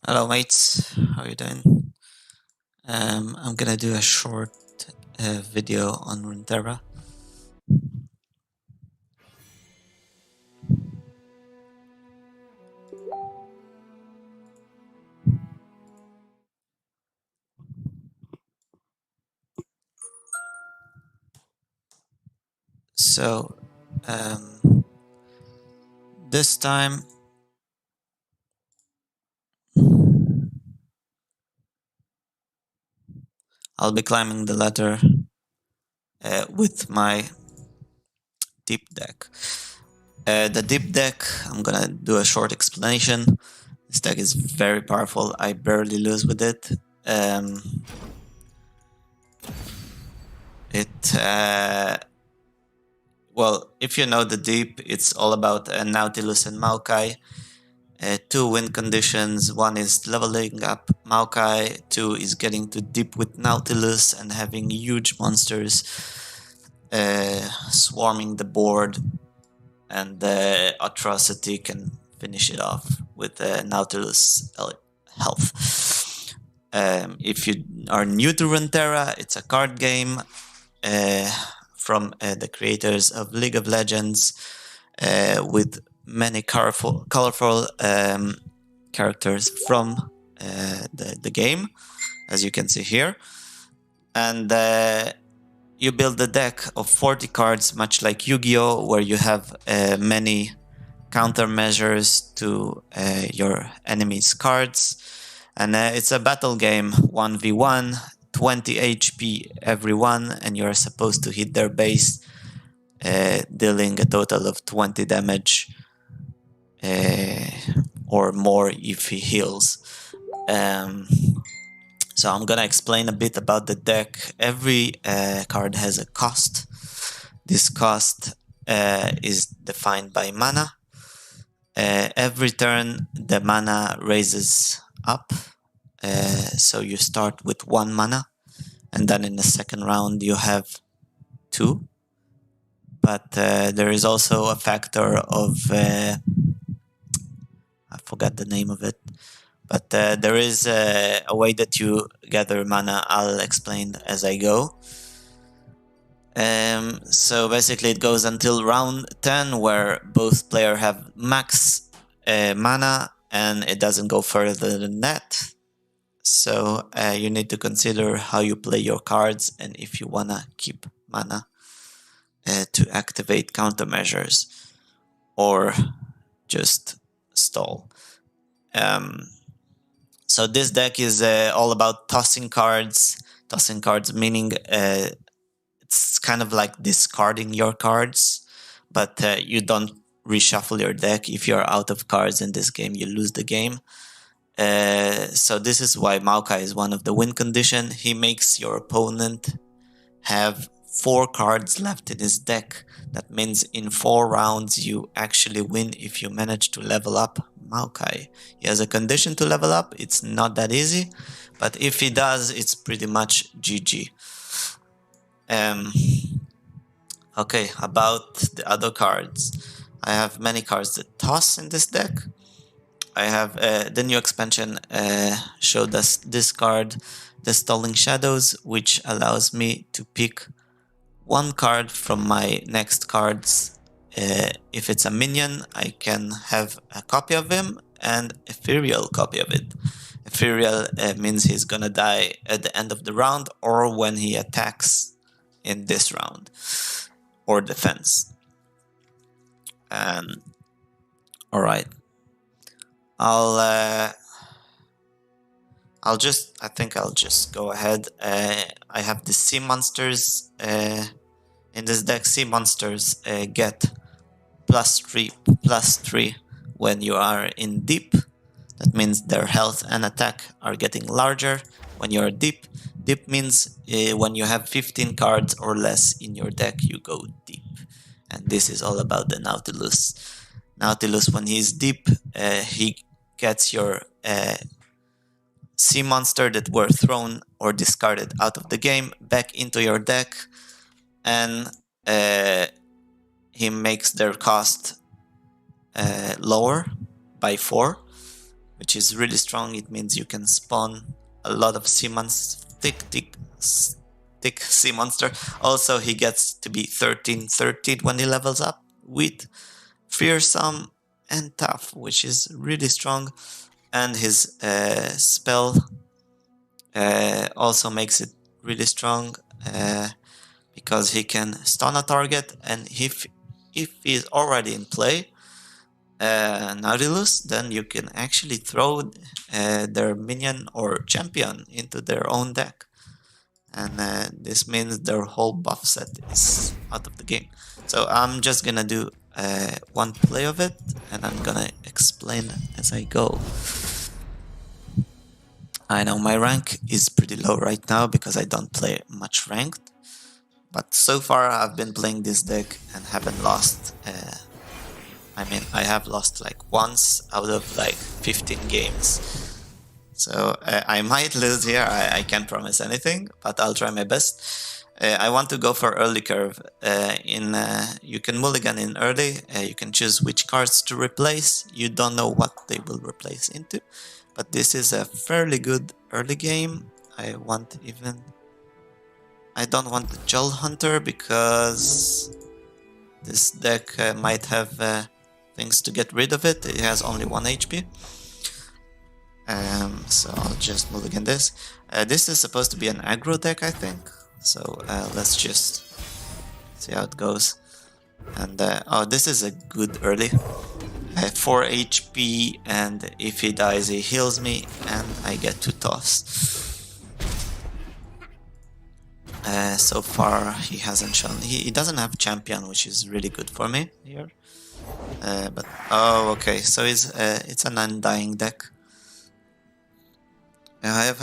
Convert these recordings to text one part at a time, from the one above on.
Hello mates, how you doing? I'm gonna do a short video on Runeterra. So this time I'll be climbing the ladder with my deep deck. The deep deck, I'm gonna do a short explanation. This deck is very powerful. I barely lose with it. Um, it well, if you know the deep, it's all about Nautilus and Maokai. Two win conditions. One is leveling up Maokai. Two is getting too deep with Nautilus and having huge monsters swarming the board. And Atrocity can finish it off with Nautilus health. If you are new to Runeterra, it's a card game from the creators of League of Legends with many colorful characters from the game, as you can see here. And you build a deck of 40 cards, much like Yu-Gi-Oh!, where you have many countermeasures to your enemy's cards. And it's a battle game, 1v1, 20 HP everyone, and you're supposed to hit their base, dealing a total of 20 damage or more if he heals. So I'm gonna explain a bit about the deck. Every card has a cost. This cost is defined by mana. Every turn the mana raises up. So you start with 1 mana, and then in the second round you have 2. But there is also a factor of I forgot the name of it. But there is a way that you gather mana. I'll explain as I go. So basically it goes until round 10, where both players have max mana, and it doesn't go further than that. So you need to consider how you play your cards and if you wanna keep mana to activate countermeasures or just stall. So this deck is all about tossing cards. Tossing cards meaning it's kind of like discarding your cards, but you don't reshuffle your deck. If you're out of cards in this game, you lose the game. So this is why Maokai is one of the win condition. He makes your opponent have 4 cards left in his deck. That means in 4 rounds you actually win if you manage to level up Maokai. He has a condition to level up. It's not that easy, but if he does, it's pretty much GG. Okay, about the other cards. I have many cards that toss in this deck. I have the new expansion showed us this card, the Stalling Shadows, which allows me to pick 1 card from my next cards. If it's a minion, I can have a copy of him and ethereal copy of it. Ethereal means he's gonna die at the end of the round or when he attacks in this round or defense. All right, I think I'll just go ahead. I have the sea monsters in this deck. Sea monsters get +3/+3 when you are in deep. That means their health and attack are getting larger when you're deep. Deep means when you have 15 cards or less in your deck, you go deep. And this is all about the Nautilus. Nautilus, when he's deep, he gets your sea monster that were thrown or discarded out of the game back into your deck, and he makes their cost lower by 4, which is really strong. It means you can spawn a lot of thick sea monster. Also, he gets to be 13/13 when he levels up with fearsome and tough, which is really strong. And his spell also makes it really strong because he can stun a target, and if he's already in play, Nautilus, then you can actually throw their minion or champion into their own deck. And this means their whole buff set is out of the game. So I'm just gonna do one play of it, and I'm gonna explain as I go. I know my rank is pretty low right now because I don't play much ranked, but so far I've been playing this deck and haven't lost. I mean, I have lost like once out of like 15 games. So I might lose here, I can't promise anything, but I'll try my best. I want to go for early curve. You can mulligan in early, you can choose which cards to replace. You don't know what they will replace into, but this is a fairly good early game. I don't want the Jewel Hunter because this deck might have things to get rid of it. It has only 1 HP. So I'll just mulligan this. This is supposed to be an aggro deck, I think. So let's just see how it goes. And oh, this is a good early. 4 HP, and if he dies, he heals me, and I get to toss. So far, he hasn't shown. He doesn't have champion, which is really good for me here. But oh, okay. So it's an undying deck. I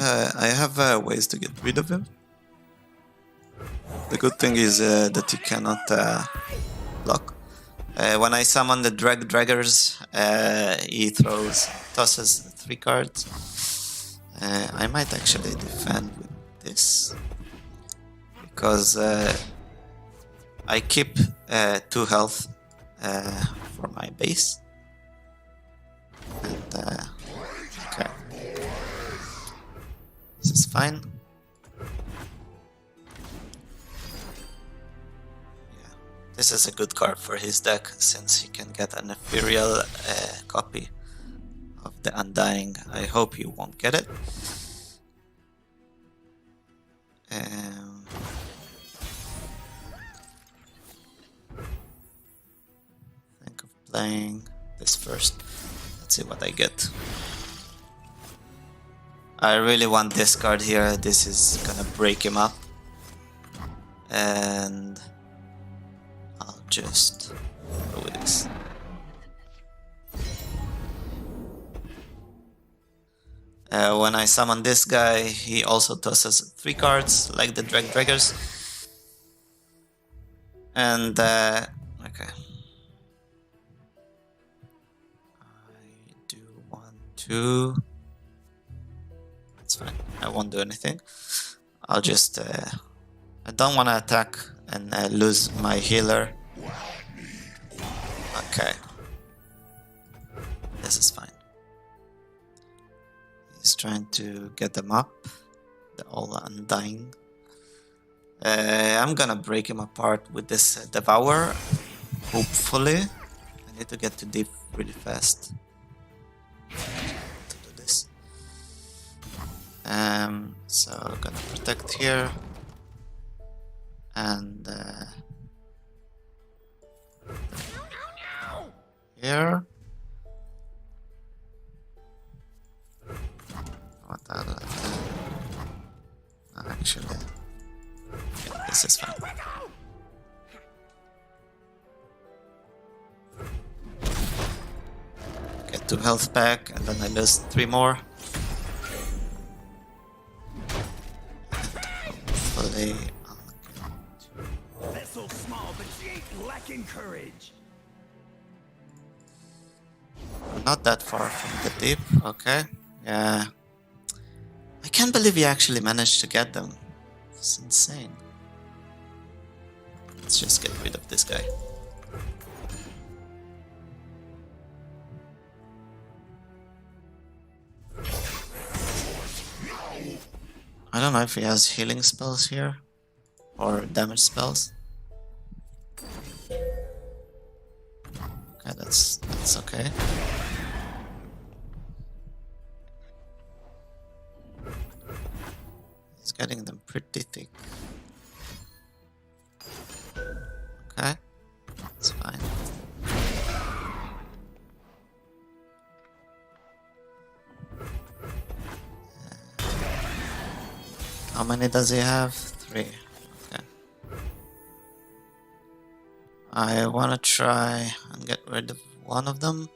have ways to get rid of him. The good thing is that he cannot block. When I summon the Draggers, he tosses 3 cards. I might actually defend with this because I keep 2 health for my base. And okay, this is fine. This is a good card for his deck since he can get an Ethereal copy of the Undying. I hope he won't get it. Think of playing this first. Let's see what I get. I really want this card here. This is gonna break him up. And I'll just go with this. When I summon this guy, he also tosses 3 cards, like the Draggers. And, okay. I do want to... It's fine, I won't do anything. I'll just... I don't want to attack and lose my healer. Okay. This is fine. He's trying to get them up. They're all undying. I'm gonna break him apart with this Devour. Hopefully. I need to get to deep really fast to do this. So I'm gonna protect here. And here. What actually, yeah, this is fine. Get 2 health back, and then I lose 3 more. Hopefully, Vessel small, but she ain't lacking courage. not that far from the deep. Okay, yeah. I can't believe he actually managed to get them. It's insane. Let's just get rid of this guy. I don't know if he has healing spells here or damage spells. Okay, that's okay. He's getting them pretty thick. Okay, that's fine. How many does he have? 3. Okay. I wanna try and get rid of one of them.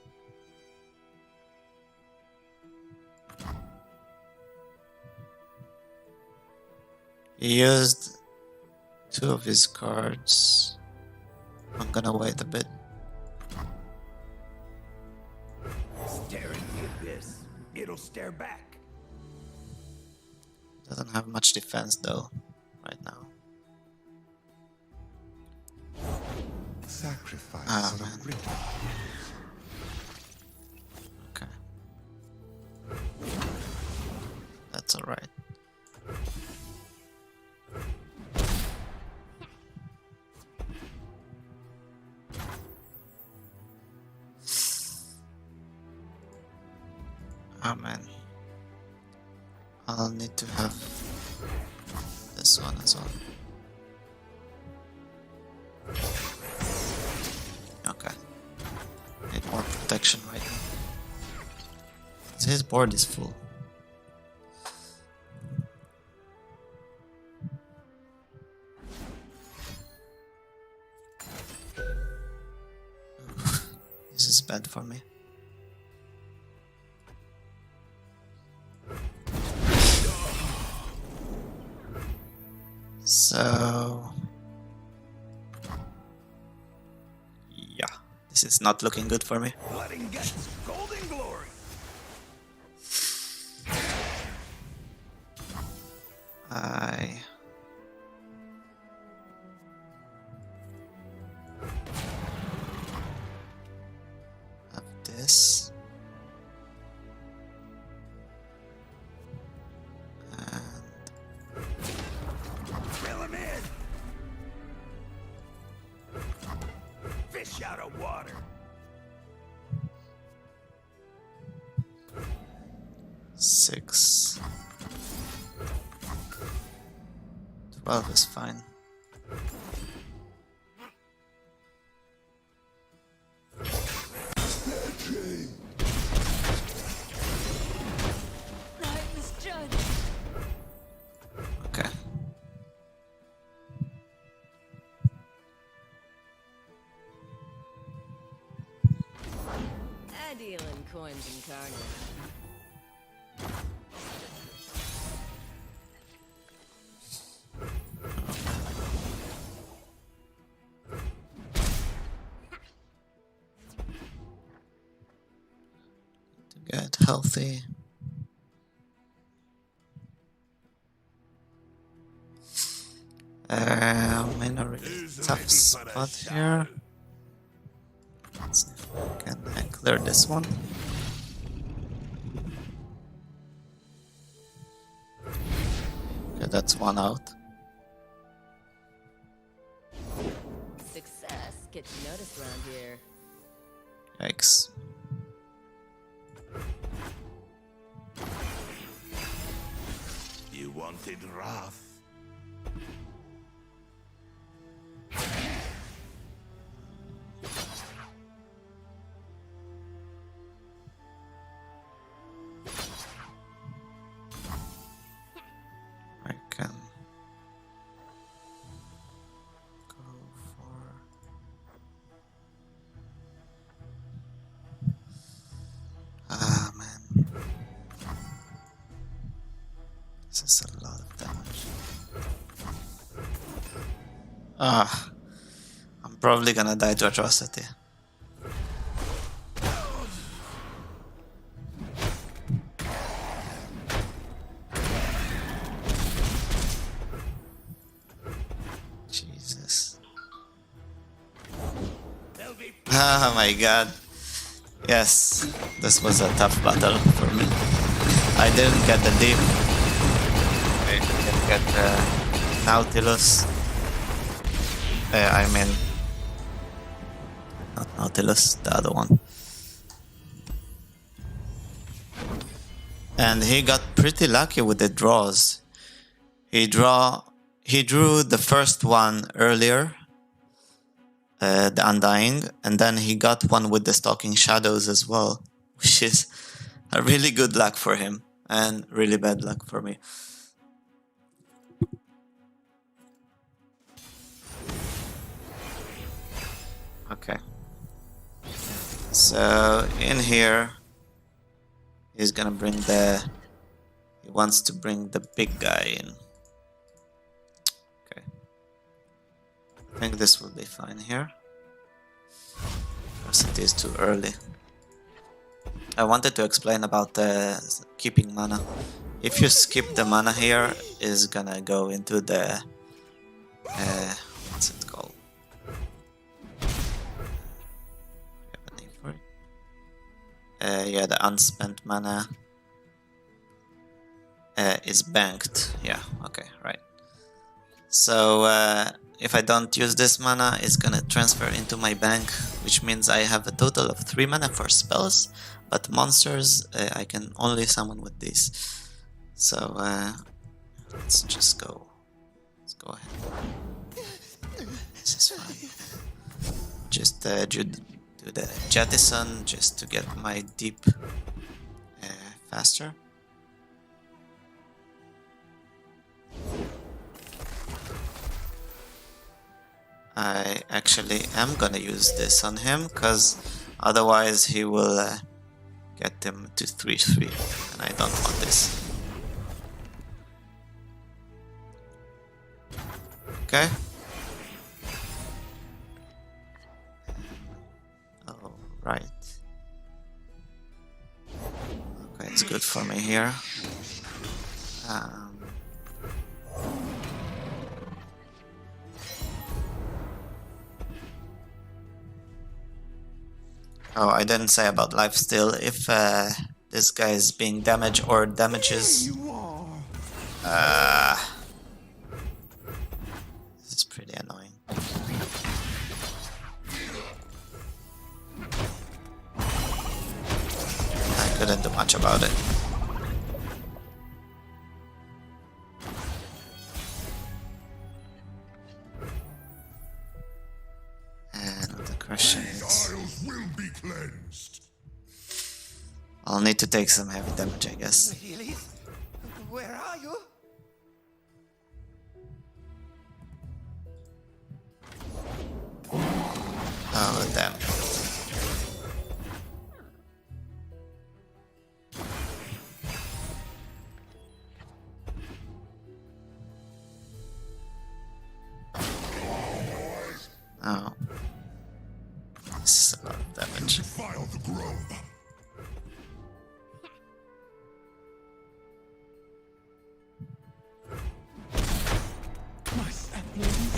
He used 2 of his cards. I'm gonna wait a bit. Staring the abyss. It'll stare back. Doesn't have much defense though, right now. Sacrifice Ah, of man. ritual. Okay. That's alright. Ah, man. I'll need to have this one as well. Okay. Need more protection right now. His board is full. This is bad for me. So yeah, this is not looking good for me. Blood and guts, golden glory. I have this. Reel him in. Fish out of water. Six. 12 is fine. Okay. I deal in coins and carnage. To get healthy. I'm in a really tough spot here. Let's see if I can clear this one. Okay, that's one out. Success gets noticed around here. Yikes. You wanted wrath. I can go for man. This is a lot of damage. I'm probably gonna die to atrocity. Jesus. Oh my god. Yes, this was a tough battle for me. I didn't get the deep. Okay. get Nautilus. I mean, not Nautilus, the other one. And he got pretty lucky with the draws. He drew the first one earlier, the Undying, and then he got one with the Stalking Shadows as well, which is a really good luck for him and really bad luck for me. Okay. So in here, he's gonna bring he wants to bring the big guy in. Okay. I think this will be fine here. Because it is too early. I wanted to explain about keeping mana. If you skip the mana here, is gonna go into the what's it called? You have a name for it? Yeah, the unspent mana is banked. Yeah, okay, right. So if I don't use this mana, it's gonna transfer into my bank, which means I have a total of 3 mana for spells, but monsters I can only summon with these. So let's just go. Let's go ahead. This is fine. Just do the jettison just to get my deep faster. I actually am gonna use this on him, because otherwise he will get him to 3-3, and I don't want this. Okay. Oh, right. Okay, it's good for me here. Oh, I didn't say about lifesteal. If this guy is being damaged or damages, this is pretty annoying. I couldn't do much about it. And the question is, I'll need to take some heavy damage, I guess. Really? Where are you? Oh, damn. Oh. This is a lot of damage. Defile the grove. My saplings.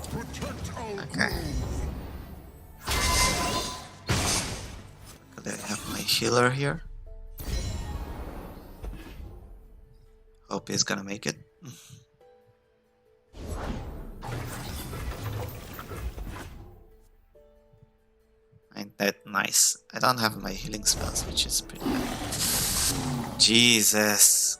Protect our Okay. Could I have my healer here? Hope he's gonna make it. Ain't that nice? I don't have my healing spells, which is pretty bad. Jesus.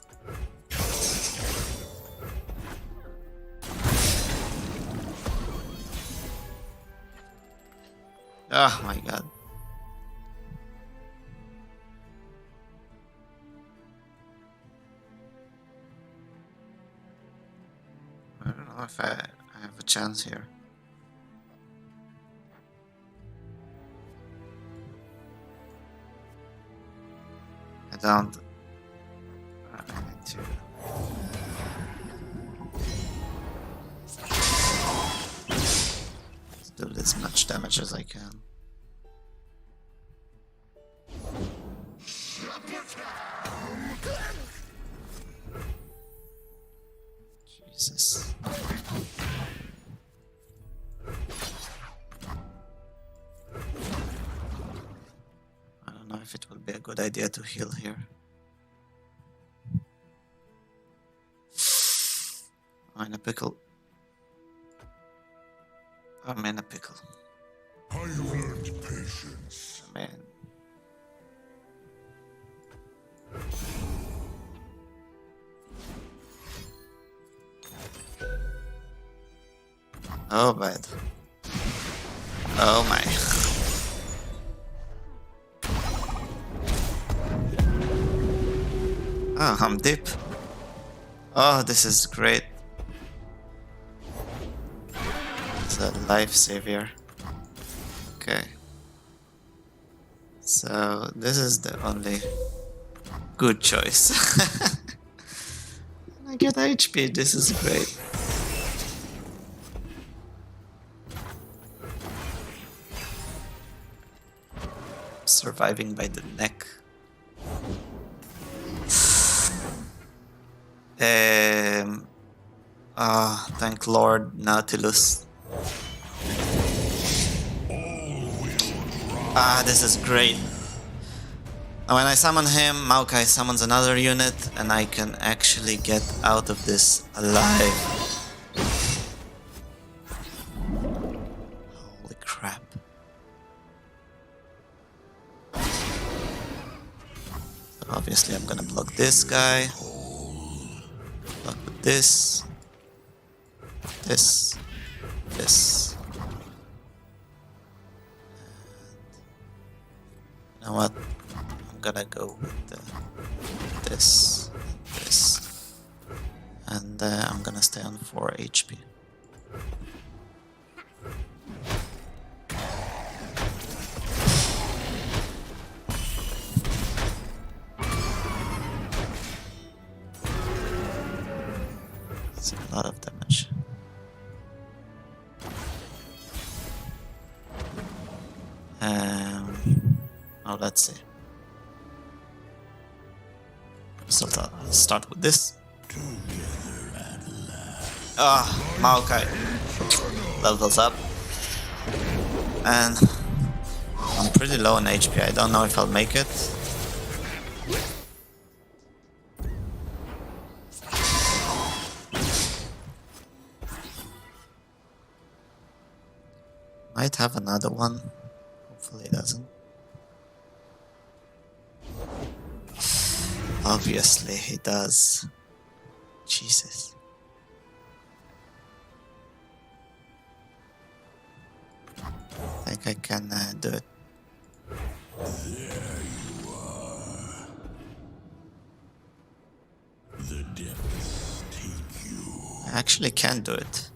Oh my god. I don't know if I have a chance here. I don't. I need to. Do as much damage as I can. Jesus. I don't know if it will be a good idea to heal here. I'm in a pickle. I'm in a pickle. I learned patience. Man. Oh, bad. Oh my. Oh, I'm deep. Oh, this is great. It's a life savior. Okay. So, this is the only good choice. I get HP, this is great. Surviving by the neck. Thank Lord Nautilus. This is great. And when I summon him, Maokai summons another unit, and I can actually get out of this alive. Holy crap. So obviously I'm gonna block this guy. Block with this. This. This. You know what? I'm gonna go with this. This. And I'm gonna stay on 4 HP. It's a lot of damage. Oh, let's see. So I'll start with this. Maokai levels up. And I'm pretty low on HP. I don't know if I'll make it. Might have another one. Hopefully it doesn't. Obviously he does. Jesus. I think I can do it. There you are. The depths take you. I actually can do it.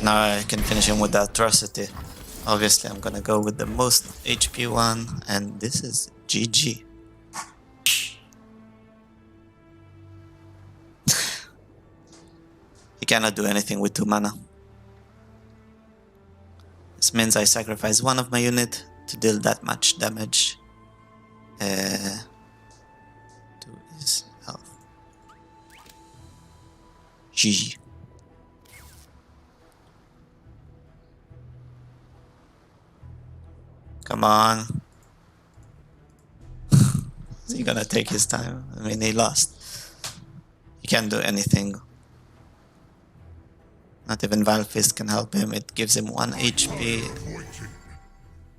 Now I can finish him with the atrocity. Obviously I'm gonna go with the most HP one, and this is GG. He cannot do anything with 2 mana. This means I sacrifice one of my unit to deal that much damage to his health. GG. Come on. Is he gonna take his time? I mean, he lost. He can't do anything. Not even Valfist can help him. It gives him 1 HP.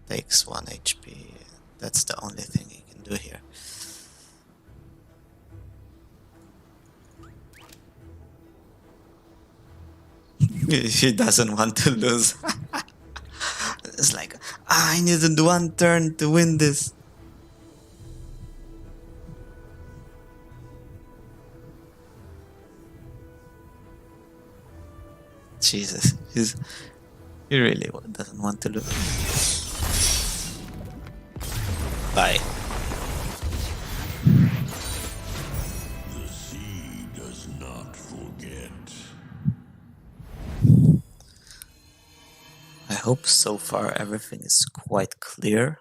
Takes 1 HP. That's the only thing he can do here. He doesn't want to lose. It's like, I needed 1 turn to win this. Jesus, he really doesn't want to lose. Bye. The sea does not forget. I hope so far everything is quite clear.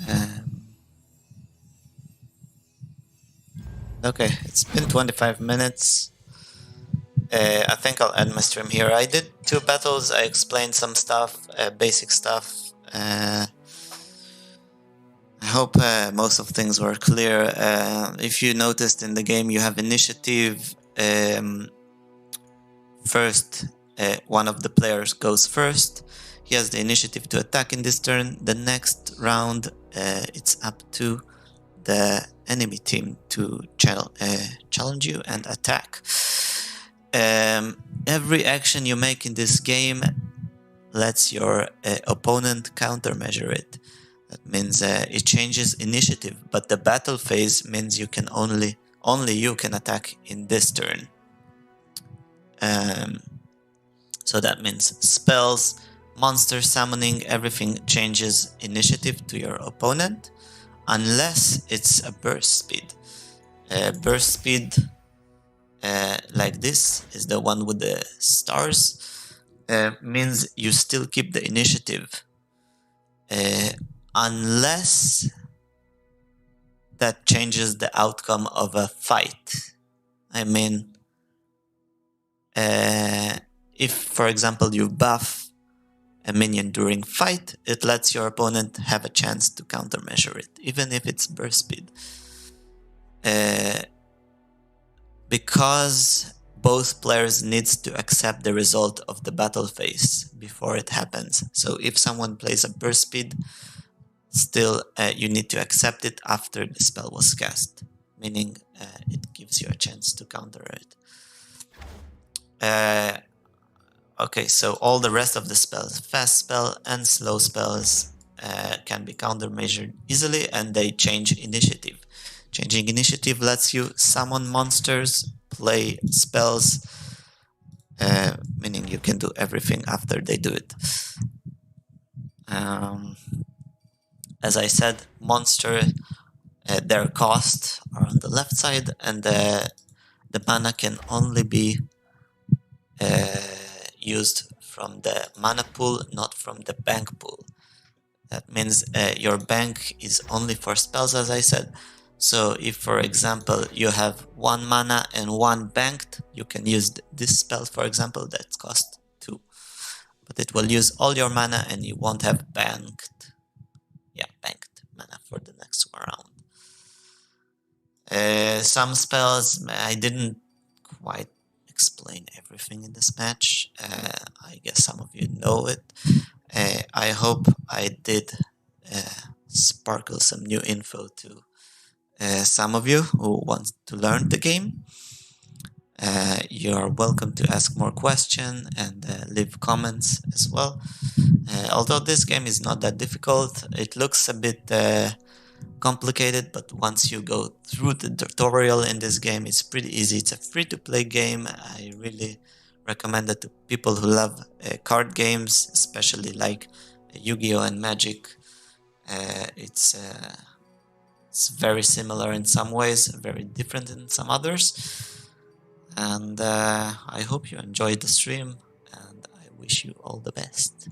Um, okay, it's been 25 minutes. I think I'll end my stream here. I did 2 battles, I explained some stuff, basic stuff. I hope most of things were clear. If you noticed in the game, you have initiative. First, one of the players goes first. He has the initiative to attack in this turn. The next round, it's up to the enemy team to challenge you and attack. Every action you make in this game lets your opponent countermeasure it. That means it changes initiative, but the battle phase means you can only you can attack in this turn. So that means spells, monster summoning, everything changes initiative to your opponent, unless it's a burst speed. Burst speed, like this, is the one with the stars, means you still keep the initiative, unless that changes the outcome of a fight. I mean, if, for example, you buff a minion during fight, it lets your opponent have a chance to countermeasure it, even if it's burst speed. Because both players needs to accept the result of the battle phase before it happens. So if someone plays a burst speed, still you need to accept it after the spell was cast, meaning it gives you a chance to counter it. Okay, so all the rest of the spells, fast spell and slow spells, can be countermeasured easily, and they change initiative. Changing initiative lets you summon monsters, play spells, meaning you can do everything after they do it. As I said, monster, their cost are on the left side, and the mana can only be used from the mana pool, not from the bank pool. That means your bank is only for spells, as I said. So if, for example, you have 1 mana and 1 banked, you can use this spell, for example, that costs 2. But it will use all your mana and you won't have banked mana for the next round. Some spells, I didn't quite explain everything in this match. I guess some of you know it. I hope I did sparkle some new info to some of you who want to learn the game. You are welcome to ask more questions and leave comments as well. Although this game is not that difficult, it looks a bit complicated, but once you go through the tutorial in this game, it's pretty easy. It's a free-to-play game. I really recommend it to people who love card games, especially like Yu-Gi-Oh! And Magic. It's very similar in some ways, very different in some others. And I hope you enjoyed the stream, and I wish you all the best.